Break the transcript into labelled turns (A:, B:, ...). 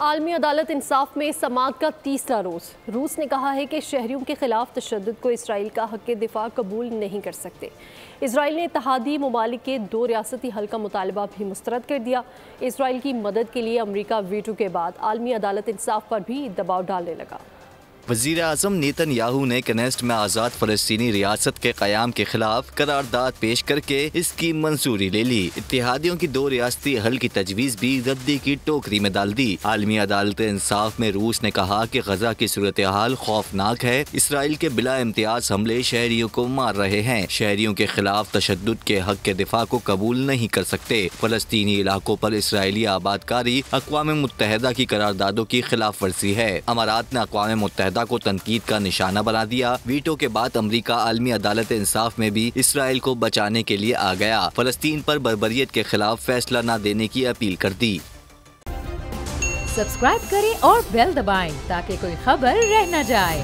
A: عالمی عدالت انصاف میں سماعت کا تیسرا روز۔ روس نے کہا ہے کہ شہریوں کے خلاف تشدد کو اسرائیل کا حق دفاع قبول نہیں کر سکتے۔ اسرائیل نے اتحادی ممالک کے 2 ریاستی حل کا مطالبہ بھی مسترد کر دیا۔ اسرائیل کی مدد کے لیے امریکہ ویٹو کے بعد عالمی عدالت انصاف پر بھی دباؤ ڈالنے لگا۔
B: وزیر اعظم نیتن یاہو نے کنیسٹ میں آزاد فلسطینی ریاست کے قیام کے خلاف قرارداد پیش کر کے اس کی منظوری لے لی۔ اتحادیوں کی 2 ریاستی حل کی تجویز بھی ردی کی ٹوکری میں ڈال دی۔ عالمی عدالت انصاف میں روس نے کہا کہ غزہ کی صورتحال خوفناک ہے۔ اسرائیل کے بلا امتیاز حملے شہریوں کو مار رہے ہیں۔ شہریوں کے خلاف تشدد کے حق کے دفاع کو قبول نہیں کر سکتے۔ فلسطینی علاقوں پر اسرائیلی آبادکاری اقوام متحدہ کی قراردادوں کی خلاف ورزی ہے۔ امارات نے اقوام متحدہ کو تنقید کا نشانہ بنا دیا۔ ویٹو کے بعد امریکہ عالمی عدالت انصاف میں بھی اسرائیل کو بچانے کے لیے آ گیا۔ فلسطین پر بربریت کے خلاف فیصلہ نہ دینے کی اپیل کر دی۔
C: سبسکرائب کریں اور بیل دبائیں تاکہ کوئی خبر رہ نہ جائے۔